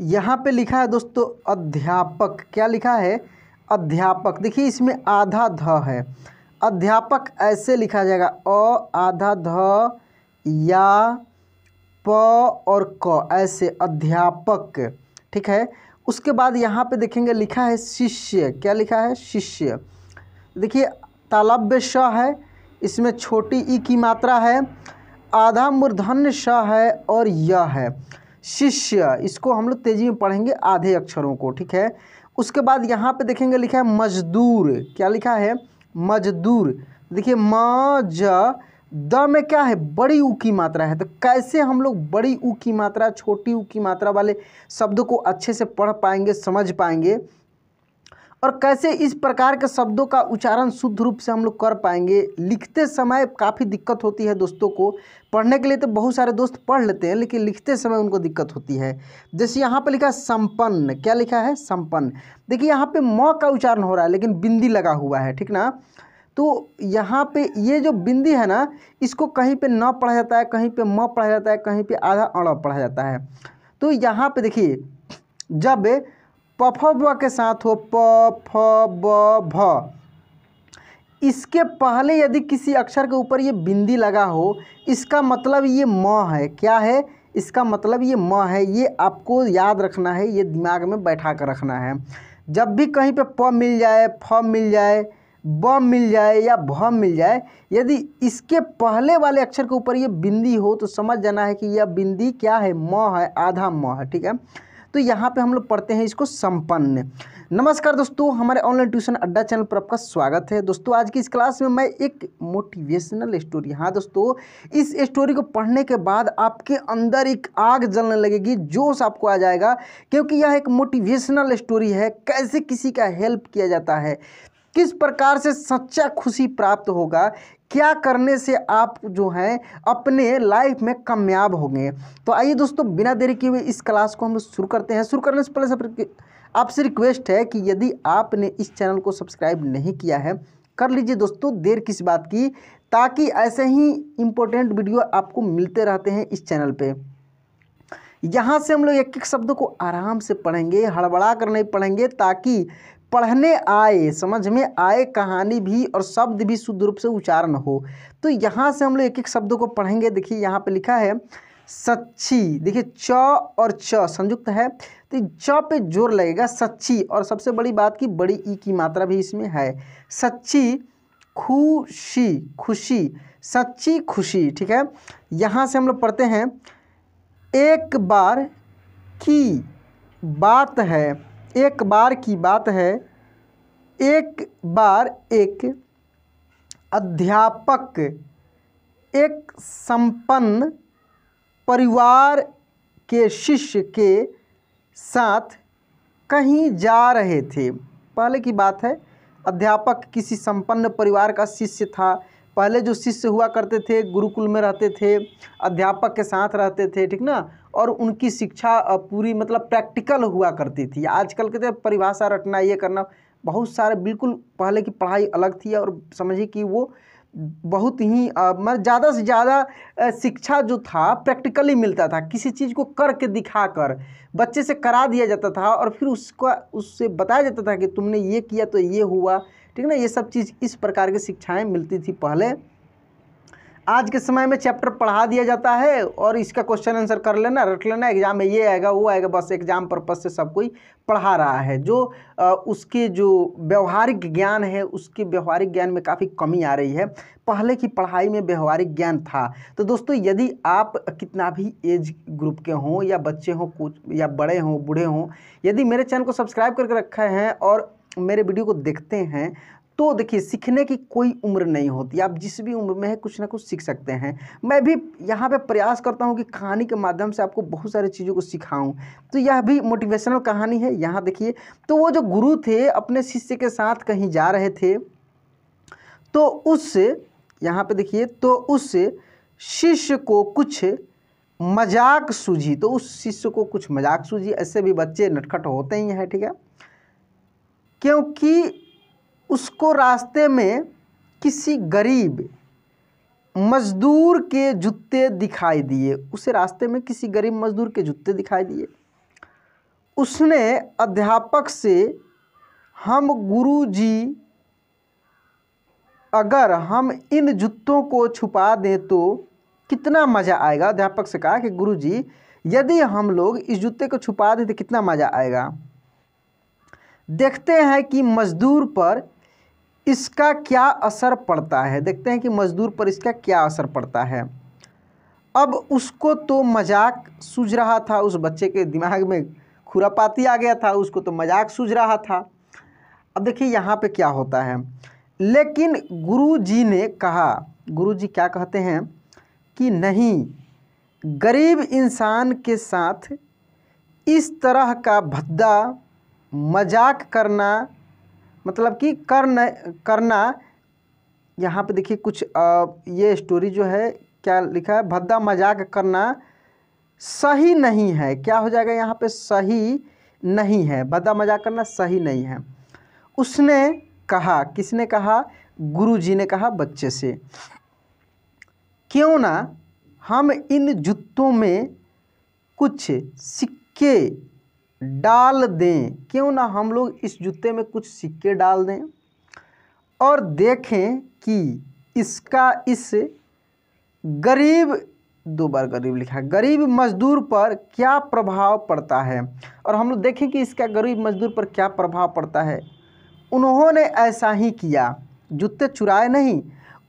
यहाँ पे लिखा है दोस्तों अध्यापक। क्या लिखा है? अध्यापक। देखिए इसमें आधा ध है, अध्यापक ऐसे लिखा जाएगा, अ आधा ध या प और क ऐसे अध्यापक। ठीक है। उसके बाद यहाँ पे देखेंगे लिखा है शिष्य। क्या लिखा है? शिष्य। देखिए तालव्य श है, इसमें छोटी ई की मात्रा है, आधा मूर्धन्य श है और य है। शिष्य, इसको हम लोग तेजी में पढ़ेंगे आधे अक्षरों को। ठीक है। उसके बाद यहाँ पे देखेंगे लिखा है मजदूर। क्या लिखा है? मजदूर। देखिए म ज द में क्या है? बड़ी ऊ की मात्रा है। तो कैसे हम लोग बड़ी ऊ की मात्रा, छोटी ऊ की मात्रा वाले शब्दों को अच्छे से पढ़ पाएंगे, समझ पाएंगे, और कैसे इस प्रकार के शब्दों का उच्चारण शुद्ध रूप से हम लोग कर पाएंगे। लिखते समय काफ़ी दिक्कत होती है दोस्तों को। पढ़ने के लिए तो बहुत सारे दोस्त पढ़ लेते हैं, लेकिन लिखते समय उनको दिक्कत होती है। जैसे यहाँ पे लिखा है संपन्न। क्या लिखा है? संपन्न। देखिए यहाँ पे म का उच्चारण हो रहा है लेकिन बिंदी लगा हुआ है, ठीक ना। तो यहाँ पे ये जो बिंदी है ना, इसको कहीं पे न पढ़ा जाता है, कहीं पे म पढ़ा जाता है, कहीं पे आधा अड़ पढ़ा जाता है। तो यहाँ पे देखिए जब प फ ब के साथ हो, प फ ब भ, इसके पहले यदि किसी अक्षर के ऊपर ये बिंदी लगा हो, इसका मतलब ये म है। क्या है? इसका मतलब ये म है। ये आपको याद रखना है, ये दिमाग में बैठा कर रखना है। जब भी कहीं पे प मिल जाए, फ मिल जाए, ब मिल जाए या भ मिल जाए, यदि इसके पहले वाले अक्षर के ऊपर ये बिंदी हो तो समझ जाना है कि यह बिंदी क्या है? म है, आधा म है। ठीक है। तो यहाँ पे हम लोग पढ़ते हैं इसको संपन्न। नमस्कार दोस्तों, हमारे ऑनलाइन ट्यूशन अड्डा चैनल पर आपका स्वागत है। दोस्तों आज की इस क्लास में मैं एक मोटिवेशनल स्टोरी, हाँ दोस्तों, इस स्टोरी को पढ़ने के बाद आपके अंदर एक आग जलने लगेगी, जोश आपको आ जाएगा, क्योंकि यह एक मोटिवेशनल स्टोरी है। कैसे किसी का हेल्प किया जाता है, किस प्रकार से सच्चा खुशी प्राप्त होगा, क्या करने से आप जो हैं अपने लाइफ में कामयाब होंगे। तो आइए दोस्तों बिना देरी किए हुए इस क्लास को हम शुरू करते हैं। शुरू करने से पहले सब आपसे रिक्वेस्ट है कि यदि आपने इस चैनल को सब्सक्राइब नहीं किया है, कर लीजिए दोस्तों, देर किस बात की, ताकि ऐसे ही इम्पोर्टेंट वीडियो आपको मिलते रहते हैं इस चैनल पे। यहाँ से हम लोग एक एक शब्दों को आराम से पढ़ेंगे, हड़बड़ा कर नहीं पढ़ेंगे, ताकि पढ़ने आए, समझ में आए, कहानी भी और शब्द भी शुद्ध रूप से उच्चारण हो। तो यहाँ से हम लोग एक एक शब्दों को पढ़ेंगे। देखिए यहाँ पे लिखा है सच्ची। देखिए च और च संयुक्त है, तो च पे जोर लगेगा, सच्ची। और सबसे बड़ी बात की बड़ी ई की मात्रा भी इसमें है। सच्ची खुशी, खुशी, सच्ची खुशी। ठीक है। यहाँ से हम लोग पढ़ते हैं एक बार की बात है, एक बार की बात है, एक बार एक अध्यापक एक संपन्न परिवार के शिष्य के साथ कहीं जा रहे थे। पहले की बात है, अध्यापक किसी संपन्न परिवार का शिष्य था। पहले जो शिष्य हुआ करते थे गुरुकुल में रहते थे, अध्यापक के साथ रहते थे, ठीक ना, और उनकी शिक्षा पूरी मतलब प्रैक्टिकल हुआ करती थी। आजकल के तो परिभाषा रटना, ये करना, बहुत सारे, बिल्कुल पहले की पढ़ाई अलग थी। और समझिए कि वो बहुत ही मतलब ज़्यादा से ज़्यादा शिक्षा जो था प्रैक्टिकली मिलता था। किसी चीज़ को करके दिखा कर बच्चे से करा दिया जाता था और फिर उससे बताया जाता था कि तुमने ये किया तो ये हुआ, ठीक ना। ये सब चीज़, इस प्रकार की शिक्षाएं मिलती थी पहले। आज के समय में चैप्टर पढ़ा दिया जाता है और इसका क्वेश्चन आंसर कर लेना, रट लेना, एग्जाम में ये आएगा वो आएगा, बस एग्जाम पर्पस से सब कोई पढ़ा रहा है। जो उसके जो व्यवहारिक ज्ञान है, उसके व्यवहारिक ज्ञान में काफ़ी कमी आ रही है। पहले की पढ़ाई में व्यवहारिक ज्ञान था। तो दोस्तों यदि आप कितना भी एज ग्रुप के हों, या बच्चे हों, कुछ या बड़े हों, बूढ़े हों, यदि मेरे चैनल को सब्सक्राइब करके रखा है और मेरे वीडियो को देखते हैं, तो देखिए सीखने की कोई उम्र नहीं होती। आप जिस भी उम्र में है कुछ ना कुछ सीख सकते हैं। मैं भी यहाँ पे प्रयास करता हूँ कि कहानी के माध्यम से आपको बहुत सारी चीज़ों को सिखाऊं। तो यह भी मोटिवेशनल कहानी है। यहाँ देखिए, तो वो जो गुरु थे अपने शिष्य के साथ कहीं जा रहे थे, तो उस यहाँ पे देखिए, तो उस शिष्य को कुछ मजाक सूझी। तो उस शिष्य को कुछ मजाक सूझी। ऐसे भी बच्चे नटखट होते ही हैं, ठीक है, क्योंकि उसको रास्ते में किसी गरीब मजदूर के जूते दिखाई दिए। उसे रास्ते में किसी गरीब मजदूर के जूते दिखाई दिए। उसने अध्यापक से हम गुरुजी अगर हम इन जूतों को छुपा दें तो कितना मज़ा आएगा। अध्यापक से कहा कि गुरुजी यदि हम लोग इस जूते को छुपा दें तो कितना मज़ा आएगा। देखते हैं कि मज़दूर पर इसका क्या असर पड़ता है। देखते हैं कि मज़दूर पर इसका क्या असर पड़ता है। अब उसको तो मजाक सूझ रहा था, उस बच्चे के दिमाग में खुरापाती आ गया था, उसको तो मजाक सूझ रहा था। अब देखिए यहाँ पे क्या होता है, लेकिन गुरुजी ने कहा, गुरुजी क्या कहते हैं कि नहीं, गरीब इंसान के साथ इस तरह का भद्दा मजाक करना, मतलब कि करना यहाँ पे देखिए कुछ ये स्टोरी जो है क्या लिखा है, भद्दा मजाक करना सही नहीं है। क्या हो जाएगा यहाँ पे, सही नहीं है, भद्दा मजाक करना सही नहीं है। उसने कहा, किसने कहा, गुरुजी ने कहा बच्चे से, क्यों ना हम इन जूतों में कुछ सिक्के डाल दें, क्यों ना हम लोग इस जूते में कुछ सिक्के डाल दें और देखें कि इसका इस गरीब, 2 बार गरीब लिखा है, गरीब मजदूर पर क्या प्रभाव पड़ता है, और हम लोग देखें कि इसका गरीब मजदूर पर क्या प्रभाव पड़ता है। उन्होंने ऐसा ही किया, जूते चुराए नहीं,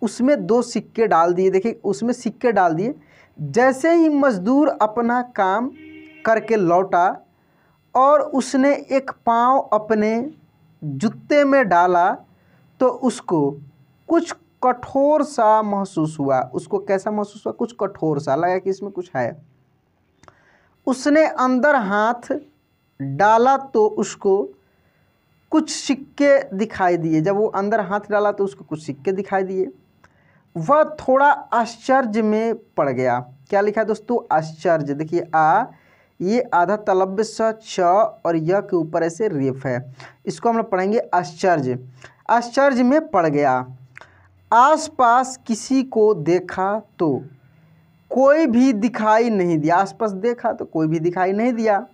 उसमें 2 सिक्के डाल दिए। देखिए उसमें सिक्के डाल दिए। जैसे ही मजदूर अपना काम करके लौटा और उसने एक पाँव अपने जूते में डाला तो उसको कुछ कठोर सा महसूस हुआ। उसको कैसा महसूस हुआ, कुछ कठोर सा लगा कि इसमें कुछ है। उसने अंदर हाथ डाला तो उसको कुछ सिक्के दिखाई दिए। जब वो अंदर हाथ डाला तो उसको कुछ सिक्के दिखाई दिए। वह थोड़ा आश्चर्य में पड़ गया। क्या लिखा है दोस्तों, आश्चर्य। देखिए आ, ये आधा तलव्य स च और य के ऊपर ऐसे रेफ है, इसको हम लोग पढ़ेंगे आश्चर्य। आश्चर्य में पड़ गया। आसपास किसी को देखा तो कोई भी दिखाई नहीं दिया। आसपास देखा तो कोई भी दिखाई नहीं दिया।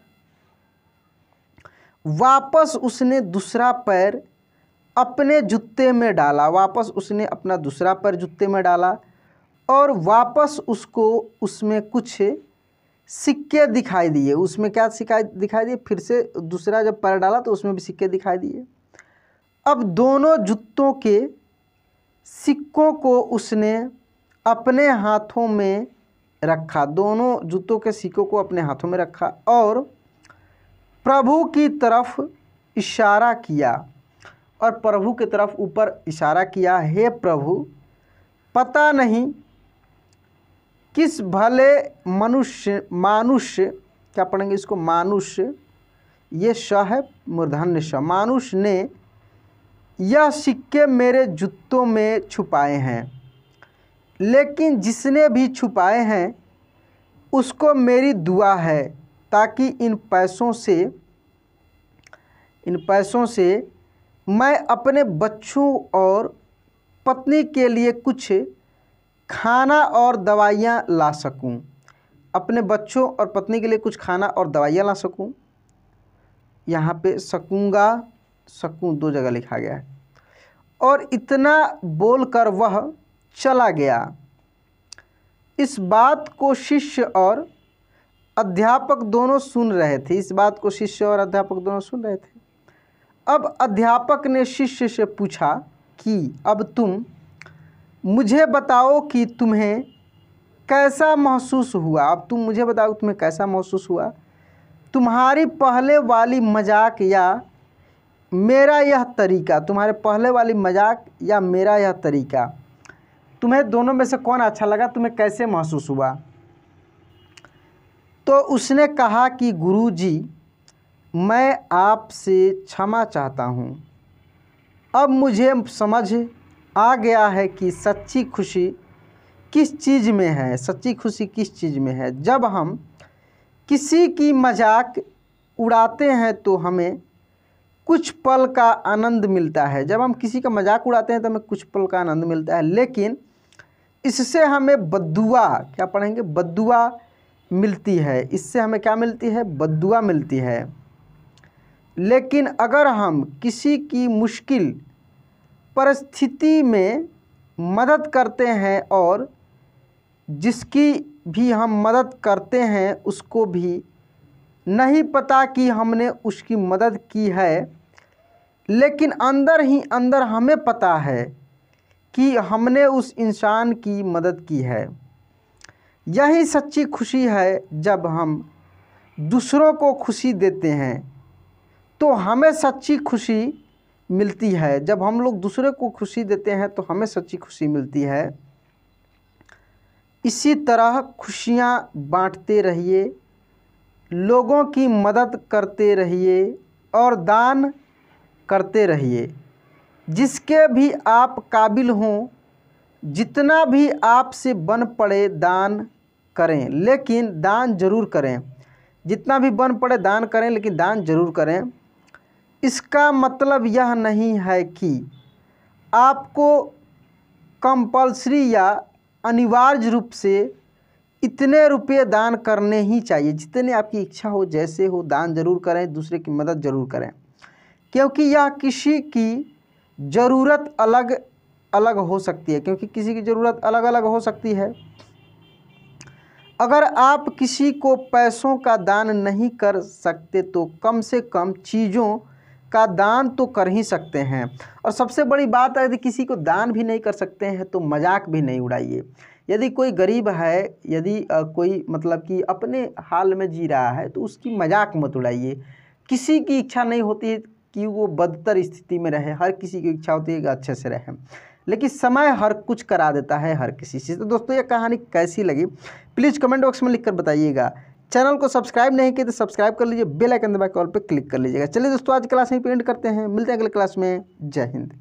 वापस उसने दूसरा पैर अपने जूते में डाला। वापस उसने अपना दूसरा पैर जूते में डाला और वापस उसको उसमें कुछ सिक्के दिखाई दिए। उसमें क्या दिखाई दिए, फिर से दूसरा जब पैर डाला तो उसमें भी सिक्के दिखाई दिए। अब दोनों जूतों के सिक्कों को उसने अपने हाथों में रखा। दोनों जूतों के सिक्कों को अपने हाथों में रखा और प्रभु की तरफ इशारा किया, और प्रभु की तरफ ऊपर इशारा किया, हे प्रभु, पता नहीं किस भले मानुष्य क्या पढ़ेंगे इसको, मानुष्य, ये श है मूर्धन्य श, मानुष्य ने यह सिक्के मेरे जूतों में छुपाए हैं, लेकिन जिसने भी छुपाए हैं उसको मेरी दुआ है ताकि इन पैसों से मैं अपने बच्चों और पत्नी के लिए कुछ खाना और दवाइयाँ ला सकूं। अपने बच्चों और पत्नी के लिए कुछ खाना और दवाइयाँ ला सकूं। यहाँ पे सकूँगा, सकूँ 2 जगह लिखा गया है। और इतना बोलकर वह चला गया। इस बात को शिष्य और अध्यापक दोनों सुन रहे थे। इस बात को शिष्य और अध्यापक दोनों सुन रहे थे। अब अध्यापक ने शिष्य से पूछा कि अब तुम मुझे बताओ कि तुम्हें कैसा महसूस हुआ। अब तुम मुझे बताओ तुम्हें कैसा महसूस हुआ। तुम्हारी पहले वाली मजाक या मेरा यह तरीका, तुम्हारे पहले वाली मजाक या मेरा यह तरीका, तुम्हें दोनों में से कौन अच्छा लगा, तुम्हें कैसे महसूस हुआ। तो उसने कहा कि गुरुजी, मैं आपसे क्षमा चाहता हूँ। अब मुझे समझ आ गया है कि सच्ची खुशी किस चीज़ में है। सच्ची खुशी किस चीज़ में है। जब हम किसी की मजाक उड़ाते हैं तो हमें कुछ पल का आनंद मिलता है। जब हम किसी का मजाक उड़ाते हैं तो हमें कुछ पल का आनंद मिलता है, लेकिन इससे हमें बद्दुआ, क्या पढ़ेंगे, बद्दुआ मिलती है। इससे हमें क्या मिलती है, बद्दुआ मिलती है। लेकिन अगर हम किसी की मुश्किल परिस्थिति में मदद करते हैं और जिसकी भी हम मदद करते हैं उसको भी नहीं पता कि हमने उसकी मदद की है, लेकिन अंदर ही अंदर हमें पता है कि हमने उस इंसान की मदद की है। यही सच्ची खुशी है। जब हम दूसरों को खुशी देते हैं तो हमें सच्ची खुशी मिलती है। जब हम लोग दूसरे को खुशी देते हैं तो हमें सच्ची खुशी मिलती है। इसी तरह खुशियाँ बांटते रहिए, लोगों की मदद करते रहिए और दान करते रहिए। जिसके भी आप काबिल हों, जितना भी आपसे बन पड़े दान करें, लेकिन दान जरूर करें। जितना भी बन पड़े दान करें, लेकिन दान जरूर करें। इसका मतलब यह नहीं है कि आपको कंपल्सरी या अनिवार्य रूप से इतने रुपये दान करने ही चाहिए। जितने आपकी इच्छा हो, जैसे हो, दान जरूर करें, दूसरे की मदद जरूर करें, क्योंकि यह किसी की ज़रूरत अलग अलग हो सकती है। क्योंकि किसी की ज़रूरत अलग अलग हो सकती है। अगर आप किसी को पैसों का दान नहीं कर सकते तो कम से कम चीज़ों का दान तो कर ही सकते हैं। और सबसे बड़ी बात है, यदि किसी को दान भी नहीं कर सकते हैं तो मजाक भी नहीं उड़ाइए। यदि कोई गरीब है, यदि कोई मतलब कि अपने हाल में जी रहा है तो उसकी मजाक मत उड़ाइए। किसी की इच्छा नहीं होती है कि वो बदतर स्थिति में रहे, हर किसी की इच्छा होती है कि अच्छे से रहे, लेकिन समय हर कुछ करा देता है हर किसी से। तो दोस्तों ये कहानी कैसी लगी प्लीज़ कमेंट बॉक्स में लिखकर बताइएगा। चैनल को सब्सक्राइब नहीं किए तो सब्सक्राइब कर लीजिए, बेल आइकन दबा के ऑल पे क्लिक कर लीजिएगा। चलिए दोस्तों आज क्लास में पेंट करते हैं, मिलते हैं अगले क्लास में। जय हिंद।